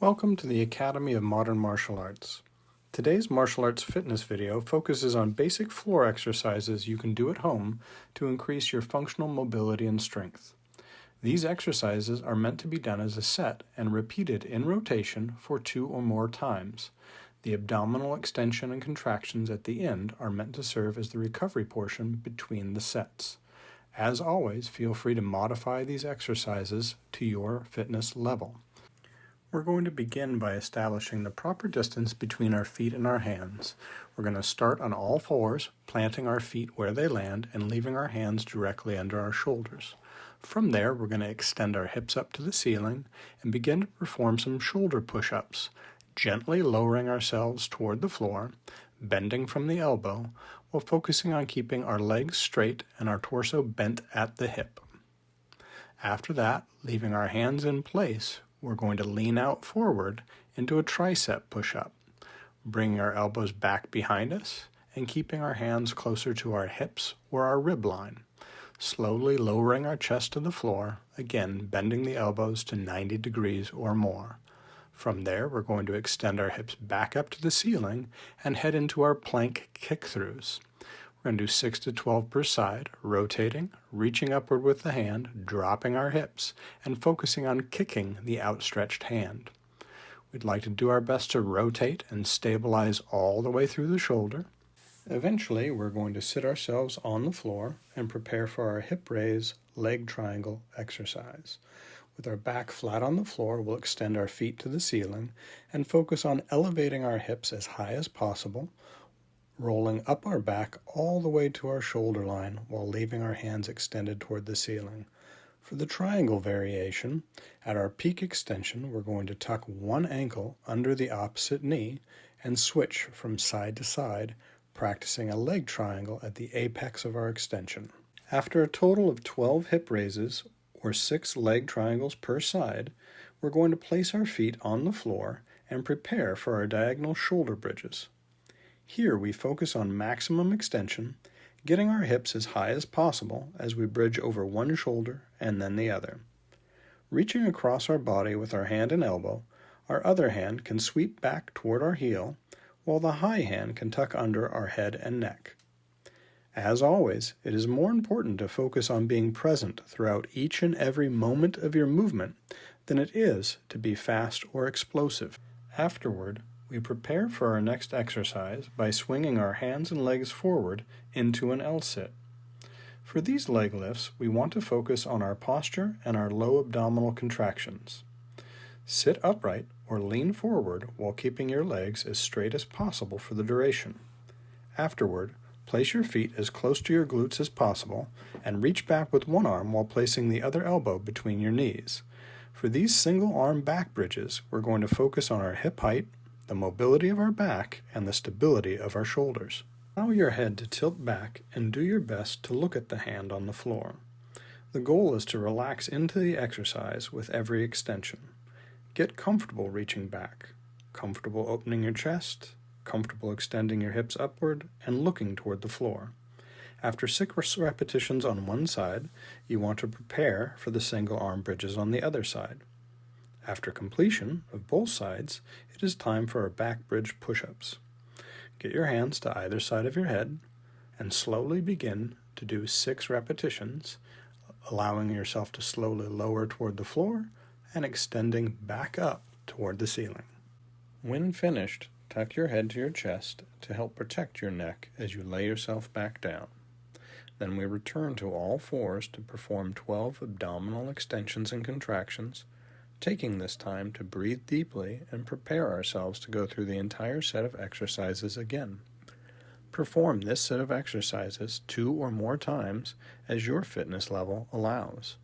Welcome to the Academy of Modern Martial Arts. Today's martial arts fitness video focuses on basic floor exercises you can do at home to increase your functional mobility and strength. These exercises are meant to be done as a set and repeated in rotation for 2 or more times. The abdominal extension and contractions at the end are meant to serve as the recovery portion between the sets. As always, feel free to modify these exercises to your fitness level. We're going to begin by establishing the proper distance between our feet and our hands. We're going to start on all fours, planting our feet where they land and leaving our hands directly under our shoulders. From there, we're going to extend our hips up to the ceiling and begin to perform some shoulder push-ups, gently lowering ourselves toward the floor, bending from the elbow, while focusing on keeping our legs straight and our torso bent at the hip. After that, leaving our hands in place, we're going to lean out forward into a tricep push-up, bringing our elbows back behind us and keeping our hands closer to our hips or our rib line. Slowly lowering our chest to the floor, again bending the elbows to 90 degrees or more. From there, we're going to extend our hips back up to the ceiling and head into our plank kick-throughs. We're going to do 6 to 12 per side, rotating, reaching upward with the hand, dropping our hips, and focusing on kicking the outstretched hand. We'd like to do our best to rotate and stabilize all the way through the shoulder. Eventually, we're going to sit ourselves on the floor and prepare for our hip raise leg triangle exercise. With our back flat on the floor, we'll extend our feet to the ceiling and focus on elevating our hips as high as possible, rolling up our back all the way to our shoulder line while leaving our hands extended toward the ceiling. For the triangle variation, at our peak extension, we're going to tuck one ankle under the opposite knee and switch from side to side, practicing a leg triangle at the apex of our extension. After a total of 12 hip raises, or 6 leg triangles per side, we're going to place our feet on the floor and prepare for our diagonal shoulder bridges. Here we focus on maximum extension, getting our hips as high as possible as we bridge over one shoulder and then the other. Reaching across our body with our hand and elbow, our other hand can sweep back toward our heel, while the high hand can tuck under our head and neck. As always, it is more important to focus on being present throughout each and every moment of your movement than it is to be fast or explosive. Afterward, we prepare for our next exercise by swinging our hands and legs forward into an L-sit. For these leg lifts, we want to focus on our posture and our low abdominal contractions. Sit upright or lean forward while keeping your legs as straight as possible for the duration. Afterward, place your feet as close to your glutes as possible and reach back with one arm while placing the other elbow between your knees. For these single arm back bridges, we're going to focus on our hip height, the mobility of our back, and the stability of our shoulders. Allow your head to tilt back and do your best to look at the hand on the floor. The goal is to relax into the exercise with every extension. Get comfortable reaching back, comfortable opening your chest, comfortable extending your hips upward and looking toward the floor. After 6 repetitions on one side, you want to prepare for the single arm bridges on the other side. After completion of both sides, it is time for our back bridge push-ups. Get your hands to either side of your head and slowly begin to do 6 repetitions, allowing yourself to slowly lower toward the floor and extending back up toward the ceiling. When finished, tuck your head to your chest to help protect your neck as you lay yourself back down. Then we return to all fours to perform 12 abdominal extensions and contractions, taking this time to breathe deeply and prepare ourselves to go through the entire set of exercises again. Perform this set of exercises 2 or more times as your fitness level allows.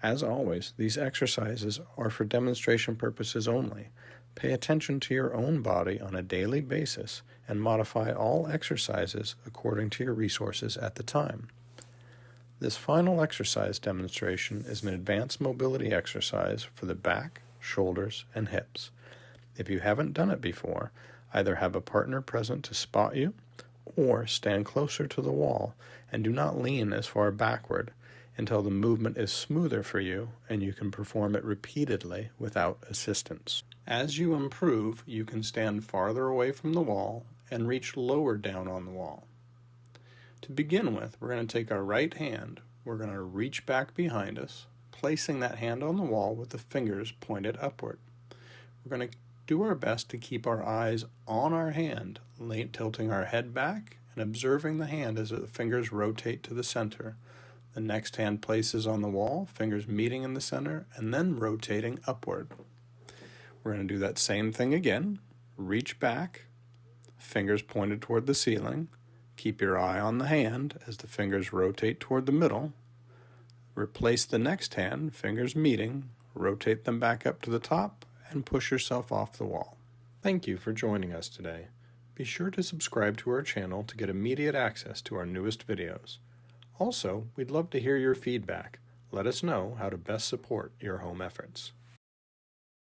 As always, these exercises are for demonstration purposes only. Pay attention to your own body on a daily basis and modify all exercises according to your resources at the time. This final exercise demonstration is an advanced mobility exercise for the back, shoulders, and hips. If you haven't done it before, either have a partner present to spot you or stand closer to the wall and do not lean as far backward until the movement is smoother for you and you can perform it repeatedly without assistance. As you improve, you can stand farther away from the wall and reach lower down on the wall. To begin with, we're going to take our right hand, we're going to reach back behind us, placing that hand on the wall with the fingers pointed upward. We're going to do our best to keep our eyes on our hand, tilting our head back and observing the hand as the fingers rotate to the center. The next hand places on the wall, fingers meeting in the center, and then rotating upward. We're going to do that same thing again. Reach back, fingers pointed toward the ceiling. Keep your eye on the hand as the fingers rotate toward the middle. Replace the next hand, fingers meeting, rotate them back up to the top, and push yourself off the wall. Thank you for joining us today. Be sure to subscribe to our channel to get immediate access to our newest videos. Also, we'd love to hear your feedback. Let us know how to best support your home efforts.